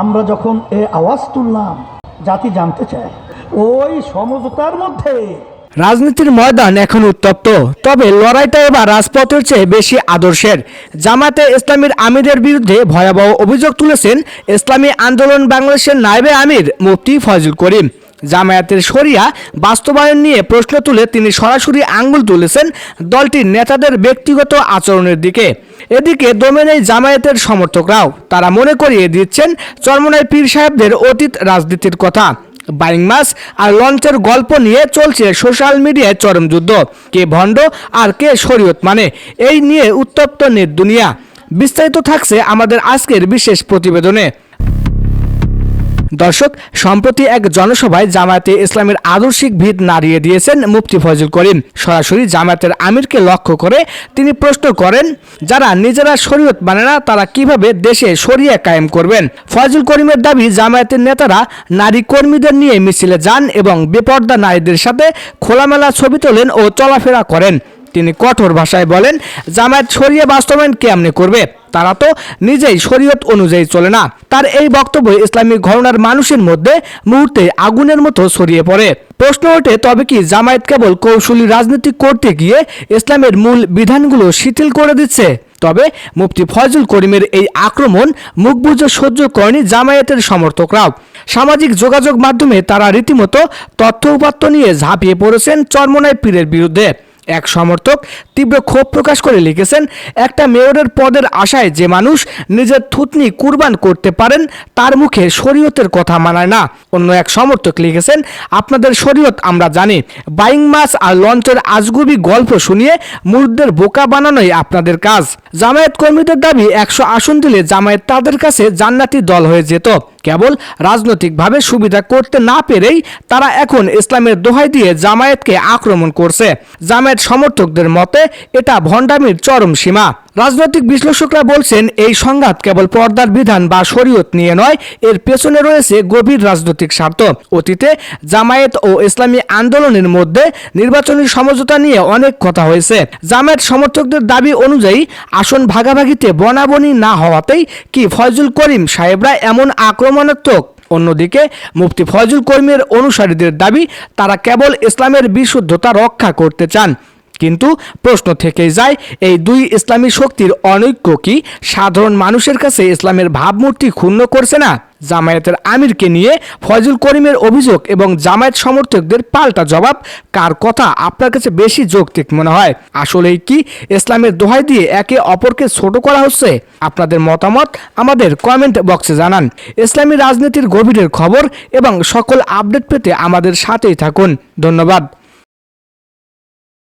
আমরা যখন এ আওয়াজ তুললাম, জাতি জানতে চায় ওই সমঝোতার মধ্যে রাজনীতির ময়দান এখন উত্তপ্ত, তবে লড়াইটা এবার রাজপথের চেয়ে বেশি আদর্শের। জামায়াতে ইসলামীর আমিরের বিরুদ্ধে ভয়াবহ অভিযোগ তুলেছেন ইসলামী আন্দোলন বাংলাদেশের নায়েবে আমির মুফতি ফয়জুল করিম। জামায়াতের শরিয়া বাস্তবায়ন নিয়ে প্রশ্ন তুলে তিনি সরাসরি আঙ্গুল তুলেছেন দলটির নেতাদের ব্যক্তিগত আচরণের দিকে। এদিকে দমে নেই জামায়াতের সমর্থকরাও। তারা মনে করিয়ে দিচ্ছেন চরমনাই পীর সাহেবদের অতীত রাজনীতির কথা। বাইং মাস আর লঞ্চের গল্প নিয়ে চলছে সোশ্যাল মিডিয়ায় চরম যুদ্ধ। কে ভণ্ড আর কে শরীয়ত মানে, এই নিয়ে উত্তপ্ত নেট দুনিয়া। বিস্তারিত থাকছে আমাদের আজকের বিশেষ প্রতিবেদনে। দর্শক, সম্প্রতি এক জনসভায় জামায়াতে ইসলামের আদর্শিক ভিত নাড়িয়ে দিয়েছেন মুফতি ফয়জুল করিম। সরাসরি জামায়াতের আমিরকে লক্ষ্য করে তিনি প্রশ্ন করেন, যারা নিজেরা শরীয়ত মানে না তারা কিভাবে দেশে শরিয়া কায়েম করবেন? ফয়জুল করিমের দাবি, জামায়াতের নেতারা নারী কর্মীদের নিয়ে মিছিলে যান এবং বেপর্দা নারীদের সাথে খোলামেলা ছবি তোলেন ও চলাফেরা করেন। তিনি কঠোর ভাষায় বলেন, জামায়াত শরিয়া বাস্তবায়ন কেমনে করবে? তারা তো নিজেই শরীয়ত অনুযায়ী চলে না। তার এই বক্তব্য ইসলামিক ঘরানার মানুষের মধ্যে মুহূর্তে আগুনের মতো ছড়িয়ে পড়ে। প্রশ্ন ওঠে, তবে কি জামায়াত কেবল কৌশলী রাজনীতি করতে গিয়ে ইসলামের মূল বিধানগুলো শিথিল করে দিচ্ছে? তবে মুফতি ফয়জুল করিমের এই আক্রমণ মুখ বুজে সহ্য করেনি জামায়াতের সমর্থকরাও। সামাজিক যোগাযোগ মাধ্যমে তারা রীতিমতো তথ্য উপাত্ত নিয়ে ঝাঁপিয়ে পড়েছেন চরমনাই পীরের বিরুদ্ধে। এক সমর্থক তীব্র ক্ষোভ প্রকাশ করে লিখেছেন, একটা মেয়রের পদের আশায় যে মানুষ নিজের থুতনি কুরবান করতে পারেন তার মুখে শরীয়তের কথা মানায় না। অন্য এক সমর্থক লিখেছেন, আপনাদের শরীয়ত আমরা জানি, বাইং মাছ আর লঞ্চের আজগুবি গল্প শুনিয়ে মুরিদদের বোকা বানানোই আপনাদের কাজ। জামায়াত কর্মীদের দাবি, 100 আসন দিলে জামায়াত তাদের কাছে জান্নাতি দল হয়ে যেত। কেবল রাজনৈতিকভাবে সুবিধা করতে না পেরেই তারা এখন ইসলামের দোহাই দিয়ে জামায়াতকে আক্রমণ করছে। জামায়াত সমর্থকদের মতে এটা ভণ্ডামির চরম সীমা। রাজনৈতিক বিশ্লেষকরা বলছেন, এই সংঘাত কেবল পর্দার বিধান বা শরীয়ত নিয়ে নয়, এর পেছনে রয়েছে গভীর রাজনৈতিক স্বার্থ। অতীতে জামায়াত ও ইসলামী আন্দোলনের মধ্যে নির্বাচনী সমঝোতা নিয়ে অনেক কথা হয়েছে। জামায়াত সমর্থকদের দাবি অনুযায়ী আসন ভাগাভাগিতে বনাবনি না হওয়াতেই কি ফয়জুল করিম সাহেবরা এমন আক্রমণাত্মক? অন্যদিকে মুফতি ফয়জুল করিমের অনুসারীদের দাবি, তারা কেবল ইসলামের বিশুদ্ধতা রক্ষা করতে চান। কিন্তু প্রশ্ন থেকেই যায়, এই দুই ইসলামী শক্তির অনৈক্য কি সাধারণ মানুষের কাছে ইসলামের ভাবমূর্তি ক্ষুণ্ণ করছে না? জামায়াতের আমিরকে নিয়ে ফয়জুল করিমের অভিযোগ এবং জামায়াত সমর্থকদের পাল্টা জবাব, কার কথা আপনার কাছে বেশি যৌক্তিক মনে হয়? আসলেই কি ইসলামের দোহাই দিয়ে একে অপরকে ছোট করা হচ্ছে? আপনাদের মতামত আমাদের কমেন্ট বক্সে জানান। ইসলামী রাজনীতির গভীরের খবর এবং সকল আপডেট পেতে আমাদের সাথেই থাকুন। ধন্যবাদ।